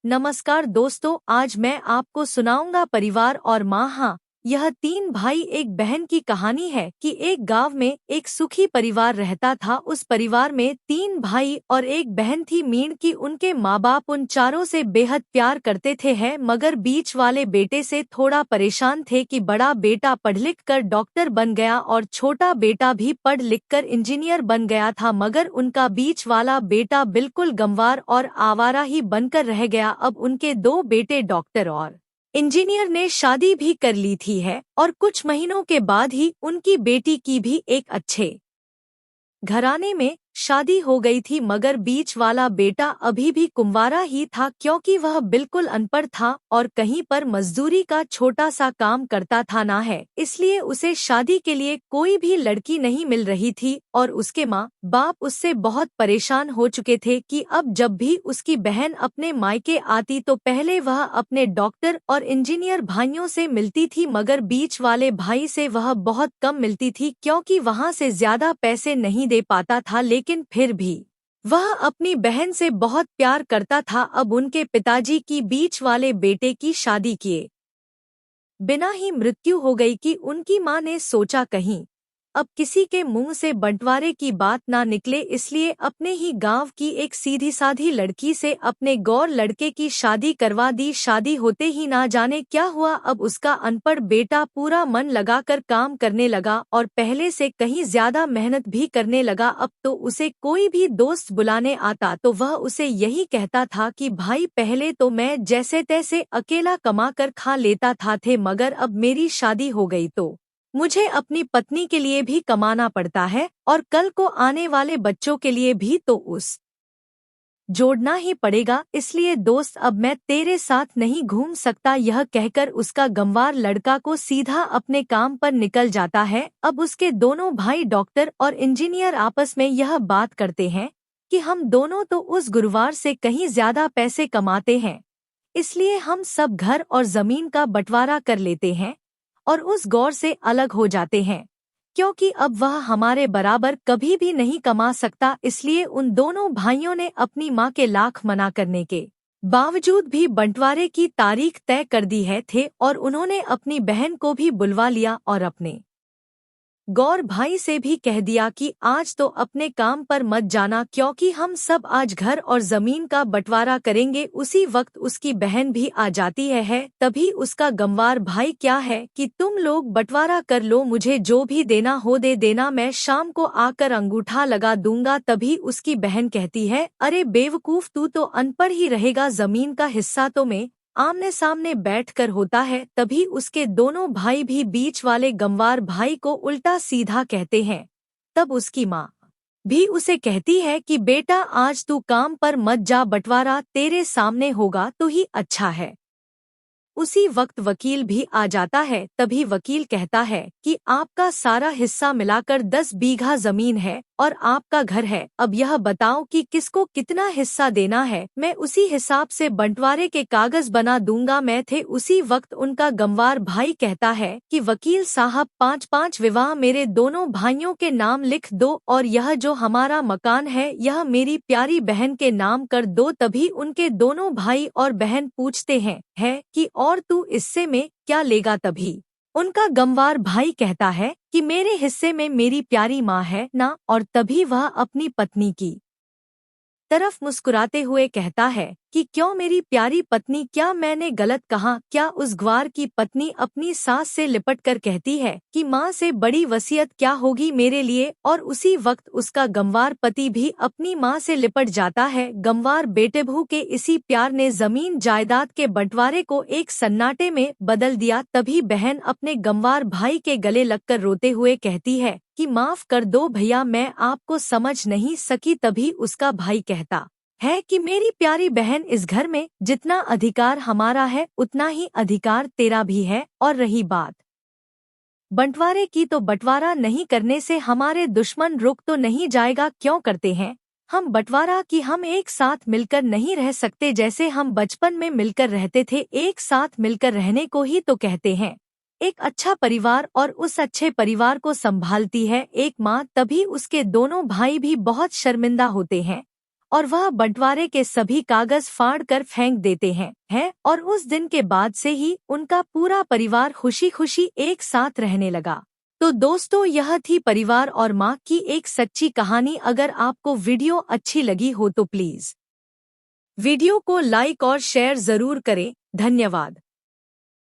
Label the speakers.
Speaker 1: नमस्कार दोस्तों, आज मैं आपको सुनाऊंगा परिवार और माँ। हाँ, यह तीन भाई एक बहन की कहानी है कि एक गांव में एक सुखी परिवार रहता था। उस परिवार में तीन भाई और एक बहन थी। मीण की उनके माँ बाप उन चारों से बेहद प्यार करते थे है, मगर बीच वाले बेटे से थोड़ा परेशान थे कि बड़ा बेटा पढ़ लिख कर डॉक्टर बन गया और छोटा बेटा भी पढ़ लिख कर इंजीनियर बन गया था, मगर उनका बीच वाला बेटा बिल्कुल गंवार और आवारा ही बनकर रह गया। अब उनके दो बेटे डॉक्टर और इंजीनियर ने शादी भी कर ली थी है और कुछ महीनों के बाद ही उनकी बेटी की भी एक अच्छे घराने में शादी हो गई थी, मगर बीच वाला बेटा अभी भी कुंवारा ही था क्योंकि वह बिल्कुल अनपढ़ था और कहीं पर मजदूरी का छोटा सा काम करता था ना है, इसलिए उसे शादी के लिए कोई भी लड़की नहीं मिल रही थी। और उसके माँ बाप उससे बहुत परेशान हो चुके थे कि अब जब भी उसकी बहन अपने मायके आती तो पहले वह अपने डॉक्टर और इंजीनियर भाइयों से मिलती थी, मगर बीच वाले भाई से वह बहुत कम मिलती थी क्योंकि वहां से ज्यादा पैसे नहीं दे पाता था। लेकिन फिर भी वह अपनी बहन से बहुत प्यार करता था। अब उनके पिताजी की बीच वाले बेटे की शादी किए बिना ही मृत्यु हो गई कि उनकी मां ने सोचा कहीं अब किसी के मुंह से बंटवारे की बात ना निकले, इसलिए अपने ही गांव की एक सीधी साधी लड़की से अपने गौर लड़के की शादी करवा दी। शादी होते ही ना जाने क्या हुआ, अब उसका अनपढ़ बेटा पूरा मन लगाकर काम करने लगा और पहले से कहीं ज्यादा मेहनत भी करने लगा। अब तो उसे कोई भी दोस्त बुलाने आता तो वह उसे यही कहता था कि भाई पहले तो मैं जैसे तैसे अकेला कमा कर खा लेता था मगर अब मेरी शादी हो गई तो मुझे अपनी पत्नी के लिए भी कमाना पड़ता है और कल को आने वाले बच्चों के लिए भी तो उस जोड़ना ही पड़ेगा, इसलिए दोस्त अब मैं तेरे साथ नहीं घूम सकता। यह कहकर उसका गंवार लड़का को सीधा अपने काम पर निकल जाता है। अब उसके दोनों भाई डॉक्टर और इंजीनियर आपस में यह बात करते हैं कि हम दोनों तो उस गुरुवार से कहीं ज्यादा पैसे कमाते हैं, इसलिए हम सब घर और जमीन का बंटवारा कर लेते हैं और उस गौर से अलग हो जाते हैं, क्योंकि अब वह हमारे बराबर कभी भी नहीं कमा सकता। इसलिए उन दोनों भाइयों ने अपनी मां के लाख मना करने के बावजूद भी बंटवारे की तारीख तय कर दी है और उन्होंने अपनी बहन को भी बुलवा लिया और अपने गौर भाई से भी कह दिया कि आज तो अपने काम पर मत जाना क्योंकि हम सब आज घर और जमीन का बंटवारा करेंगे। उसी वक्त उसकी बहन भी आ जाती है। तभी उसका गंवार भाई क्या है कि तुम लोग बंटवारा कर लो, मुझे जो भी देना हो दे देना, मैं शाम को आकर अंगूठा लगा दूंगा। तभी उसकी बहन कहती है, अरे बेवकूफ, तू तो अनपढ़ ही रहेगा, जमीन का हिस्सा तो मैं आमने सामने बैठकर होता है। तभी उसके दोनों भाई भी बीच वाले गंवार भाई को उल्टा सीधा कहते हैं। तब उसकी माँ भी उसे कहती है कि बेटा आज तू काम पर मत जा, बंटवारा तेरे सामने होगा तो ही अच्छा है। उसी वक्त वकील भी आ जाता है। तभी वकील कहता है कि आपका सारा हिस्सा मिलाकर 10 बीघा जमीन है और आपका घर है, अब यह बताओ कि किसको कितना हिस्सा देना है, मैं उसी हिसाब से बंटवारे के कागज बना दूंगा मैं उसी वक्त उनका गंवार भाई कहता है कि वकील साहब 5-5 विवाह मेरे दोनों भाइयों के नाम लिख दो और यह जो हमारा मकान है यह मेरी प्यारी बहन के नाम कर दो। तभी उनके दोनों भाई और बहन पूछते हैं है कि और तू इससे में क्या लेगा। तभी उनका गंवार भाई कहता है कि मेरे हिस्से में मेरी प्यारी माँ है ना। और तभी वह अपनी पत्नी की तरफ मुस्कुराते हुए कहता है कि क्यों मेरी प्यारी पत्नी, क्या मैंने गलत कहा? क्या उस ग्वार की पत्नी अपनी सास से लिपट कर कहती है कि माँ से बड़ी वसीयत क्या होगी मेरे लिए। और उसी वक्त उसका गंवार पति भी अपनी माँ से लिपट जाता है। गंवार बेटेबहू के इसी प्यार ने जमीन जायदाद के बंटवारे को एक सन्नाटे में बदल दिया। तभी बहन अपने गंवार भाई के गले लगकर रोते हुए कहती है कि माफ कर दो भैया, मैं आपको समझ नहीं सकी। तभी उसका भाई कहता है कि मेरी प्यारी बहन, इस घर में जितना अधिकार हमारा है उतना ही अधिकार तेरा भी है। और रही बात बंटवारे की, तो बंटवारा नहीं करने से हमारे दुश्मन रुक तो नहीं जाएगा। क्यों करते हैं हम बंटवारा कि हम एक साथ मिलकर नहीं रह सकते, जैसे हम बचपन में मिलकर रहते थे। एक साथ मिलकर रहने को ही तो कहते हैं एक अच्छा परिवार, और उस अच्छे परिवार को संभालती है एक माँ। तभी उसके दोनों भाई भी बहुत शर्मिंदा होते हैं और वह बंटवारे के सभी कागज फाड़ कर फेंक देते हैं और उस दिन के बाद से ही उनका पूरा परिवार खुशी खुशी एक साथ रहने लगा। तो दोस्तों, यह थी परिवार और माँ की एक सच्ची कहानी। अगर आपको वीडियो अच्छी लगी हो तो प्लीज वीडियो को लाइक और शेयर जरूर करें। धन्यवाद।